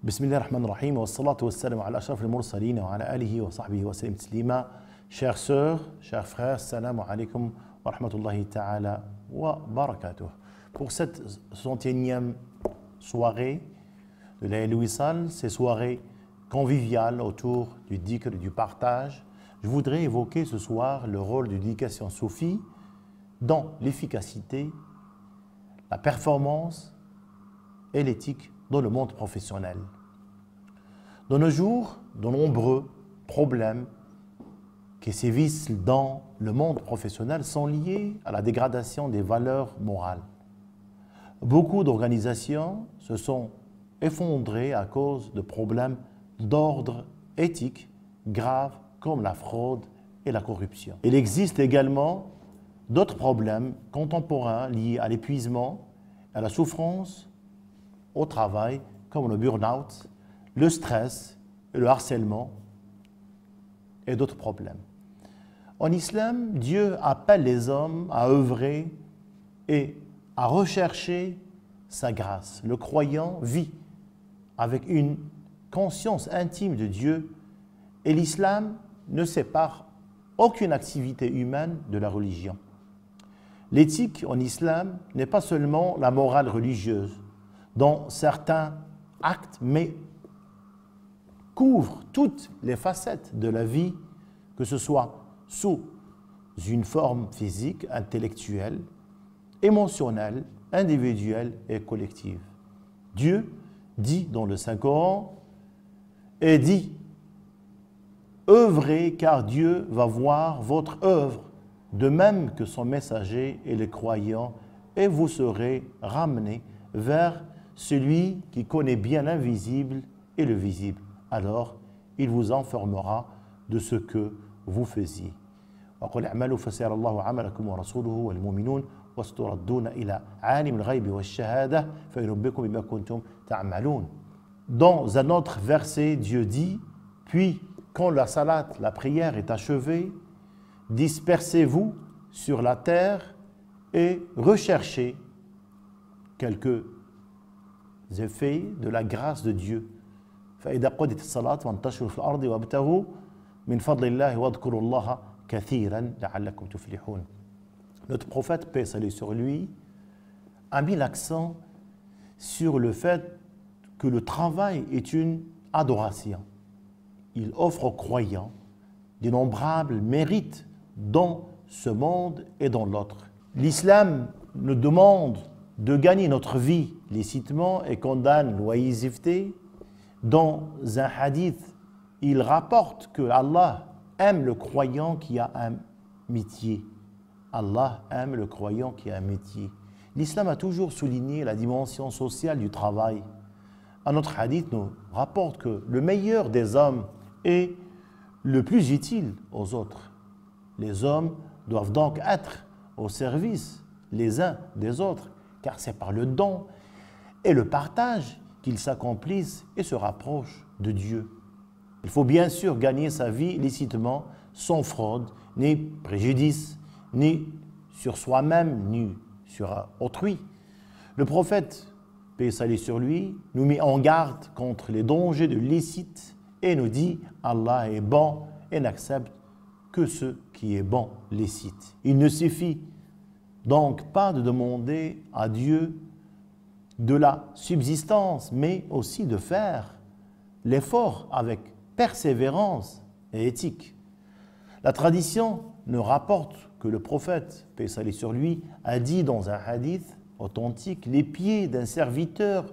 بسم الله الرحمن الرحيم والصلاة والسلام على أشرف المرسلين وعلى آله وصحبه وسلم تسليما. Chères sœurs, chers frères, salam alaikum wa rahmatullahi ta'ala wa barakatuh. Pour cette 61e soirée de Layl Wisal, ces soirées conviviales autour du dhikr et du partage, je voudrais évoquer ce soir le rôle de l'éducation soufie dans l'efficacité, la performance et l'éthique dans le monde professionnel. De nos jours, de nombreux problèmes qui sévissent dans le monde professionnel sont liés à la dégradation des valeurs morales. Beaucoup d'organisations se sont effondrées à cause de problèmes d'ordre éthique graves comme la fraude et la corruption. Il existe également d'autres problèmes contemporains liés à l'épuisement, à la souffrance au travail, comme le burn-out, le stress, le harcèlement et d'autres problèmes. En islam, Dieu appelle les hommes à œuvrer et à rechercher sa grâce. Le croyant vit avec une conscience intime de Dieu et l'islam ne sépare aucune activité humaine de la religion. L'éthique en islam n'est pas seulement la morale religieuse dans certains actes, mais couvre toutes les facettes de la vie, que ce soit sous une forme physique, intellectuelle, émotionnelle, individuelle et collective. Dieu dit dans le Saint-Coran et dit « œuvrez car Dieu va voir votre œuvre, de même que son messager et les croyants, et vous serez ramenés vers celui qui connaît bien l'invisible et le visible. Alors, il vous informera de ce que vous faisiez. وقل اعملوا فسيرى الله عملكم ورسوله والمؤمنون وستردون إلى عالم الغيب والشهادة فينبئكم بما كنتم تعملون. Dans un autre verset, Dieu dit, puis quand la salat, la prière est achevée, dispersez-vous sur la terre et recherchez quelques effets de la grâce de Dieu. فإذا قضيت الصلاة فانتشروا في الأرض وابتغوا من فضل الله واذكروا الله كثيرا لعلكم تفلحون. Notre prophète, paix et salut sur lui, a mis l'accent sur le fait que le travail est une adoration. Il offre aux croyants d'innombrables mérites dans ce monde et dans l'autre. L'islam nous demande de gagner notre vie licitement et condamne l'oisiveté. Dans un hadith, il rapporte que Allah aime le croyant qui a un métier. Allah aime le croyant qui a un métier. L'islam a toujours souligné la dimension sociale du travail. Un autre hadith nous rapporte que le meilleur des hommes est le plus utile aux autres. Les hommes doivent donc être au service les uns des autres, car c'est par le don et le partage qu'ils s'accomplissent et se rapprochent de Dieu. Il faut bien sûr gagner sa vie licitement, sans fraude, ni préjudice, ni sur soi-même, ni sur autrui. Le prophète, paix et salut sur lui, nous met en garde contre les dangers de l'illicite et nous dit « Allah est bon et n'accepte que ce qui est bon, licite ». Il ne suffit donc pas de demander à Dieu de la subsistance, mais aussi de faire l'effort avec persévérance et éthique. La tradition nous rapporte que le prophète, paix et salut sur lui, a dit dans un hadith authentique « Les pieds d'un serviteur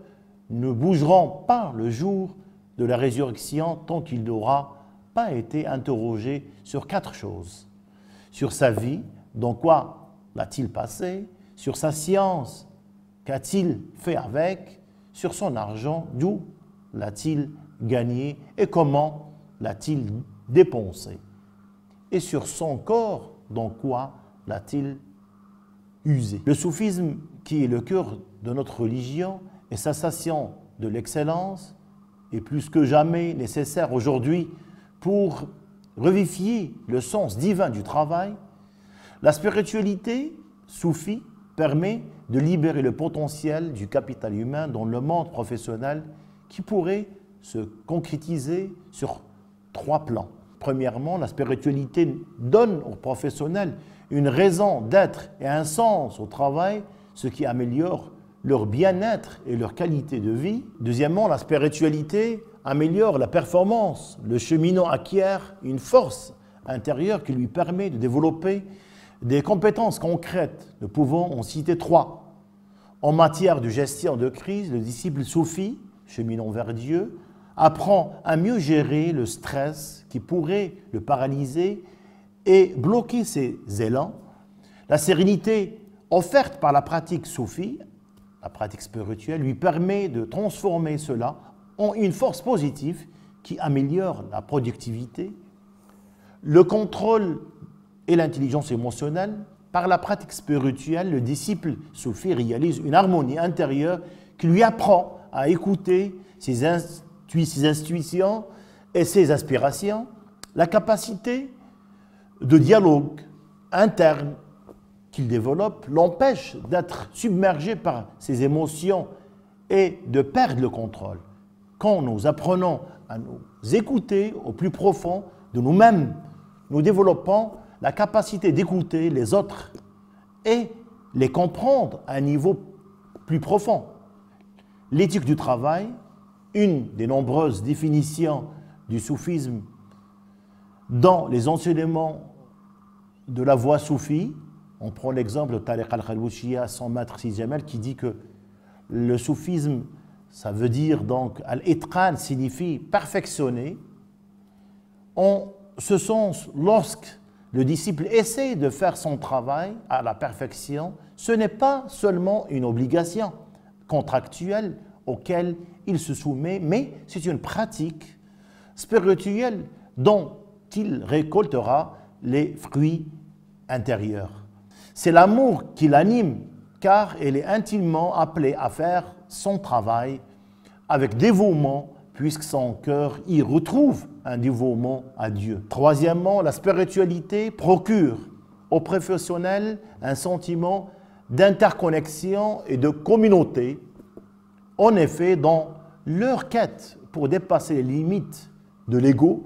ne bougeront pas le jour de la résurrection tant qu'il n'aura pas été interrogé sur 4 choses. Sur sa vie, dans quoi l'a-t-il passé? Sur sa science, qu'a-t-il fait avec? Sur son argent, d'où l'a-t-il gagné et comment l'a-t-il dépensé? Et sur son corps, dans quoi l'a-t-il usé? Le soufisme, qui est le cœur de notre religion et sa sensation de l'excellence, est plus que jamais nécessaire aujourd'hui pour revivifier le sens divin du travail. La spiritualité soufie permet de libérer le potentiel du capital humain dans le monde professionnel qui pourrait se concrétiser sur 3 plans. Premièrement, la spiritualité donne aux professionnels une raison d'être et un sens au travail, ce qui améliore leur bien-être et leur qualité de vie. Deuxièmement, la spiritualité améliore la performance. Le cheminot acquiert une force intérieure qui lui permet de développer des compétences concrètes. Nous pouvons en citer 3. En matière de gestion de crise, le disciple soufi, cheminant vers Dieu, apprend à mieux gérer le stress qui pourrait le paralyser et bloquer ses élans. La sérénité offerte par la pratique soufie, la pratique spirituelle, lui permet de transformer cela en une force positive qui améliore la productivité, le contrôle et l'intelligence émotionnelle. Par la pratique spirituelle, le disciple soufi réalise une harmonie intérieure qui lui apprend à écouter ses intuitions et ses aspirations. La capacité de dialogue interne qu'il développe l'empêche d'être submergé par ses émotions et de perdre le contrôle. Quand nous apprenons à nous écouter au plus profond de nous-mêmes, nous développons la capacité d'écouter les autres et les comprendre à un niveau plus profond. L'éthique du travail, une des nombreuses définitions du soufisme dans les enseignements de la voie soufie. On prend l'exemple de Tariq al-Khalwouchia, son maître Sidi Jamal, qui dit que le soufisme, ça veut dire donc, al-itqan signifie perfectionner. En ce sens, lorsque le disciple essaie de faire son travail à la perfection, ce n'est pas seulement une obligation contractuelle auquel il se soumet, mais c'est une pratique spirituelle dont il récoltera les fruits intérieurs. C'est l'amour qui l'anime, car il est intimement appelé à faire son travail avec dévouement, puisque son cœur y retrouve un dévouement à Dieu. Troisièmement, la spiritualité procure aux professionnels un sentiment d'interconnexion et de communauté. En effet, dans leur quête pour dépasser les limites de l'ego,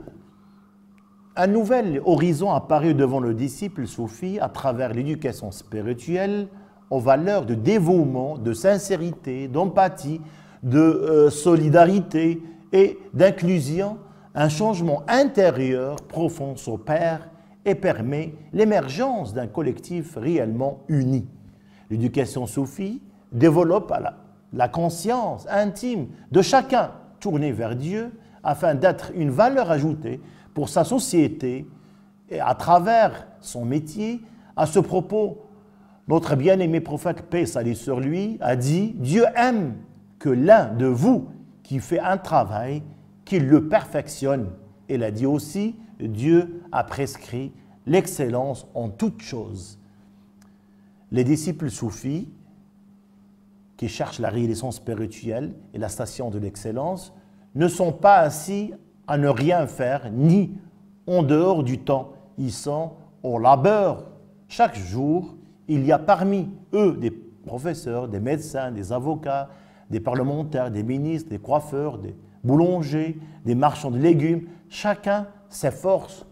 un nouvel horizon apparaît devant le disciple soufi à travers l'éducation spirituelle aux valeurs de dévouement, de sincérité, d'empathie, de solidarité et d'inclusion. Un changement intérieur profond s'opère et permet l'émergence d'un collectif réellement uni. L'éducation soufie développe la conscience intime de chacun tourné vers Dieu afin d'être une valeur ajoutée pour sa société et à travers son métier. À ce propos, notre bien-aimé prophète, paix salut sur lui, a dit « Dieu aime que l'un de vous qui fait un travail, qu'il le perfectionne. » Il a dit aussi « Dieu a prescrit l'excellence en toutes choses. » Les disciples soufis qui cherchent la réalisation spirituelle et la station de l'excellence ne sont pas assis à ne rien faire, ni en dehors du temps. Ils sont au labeur. Chaque jour, il y a parmi eux des professeurs, des médecins, des avocats, des parlementaires, des ministres, des coiffeurs, des boulangers, des marchands de légumes. Chacun s'efforce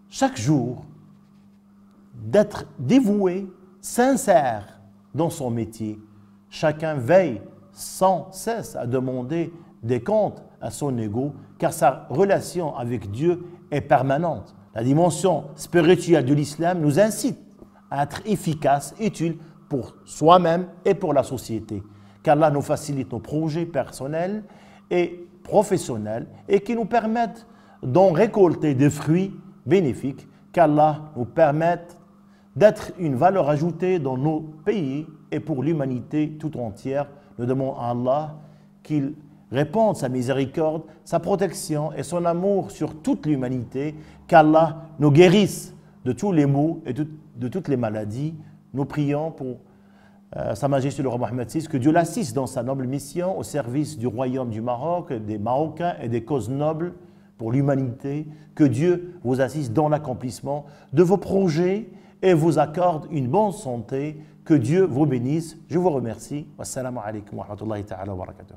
chaque jour d'être dévoué, sincère dans son métier. Chacun veille sans cesse à demander des comptes à son ego, car sa relation avec Dieu est permanente. La dimension spirituelle de l'islam nous incite à être efficace, utile pour soi-même et pour la société. Qu'Allah nous facilite nos projets personnels et professionnels et qui nous permettent d'en récolter des fruits bénéfiques. Qu'Allah nous permette d'être une valeur ajoutée dans nos pays et pour l'humanité tout entière. Nous demandons à Allah qu'il répande sa miséricorde, sa protection et son amour sur toute l'humanité, qu'Allah nous guérisse de tous les maux et de toutes les maladies. Nous prions pour Sa Majesté le roi Mohammed VI, que Dieu l'assiste dans sa noble mission au service du royaume du Maroc, des Marocains et des causes nobles pour l'humanité. Que Dieu vous assiste dans l'accomplissement de vos projets et vous accorde une bonne santé. Que Dieu vous bénisse. Je vous remercie. Wassalamu alaikum wa rahmatullahi ta'ala wa barakatuh.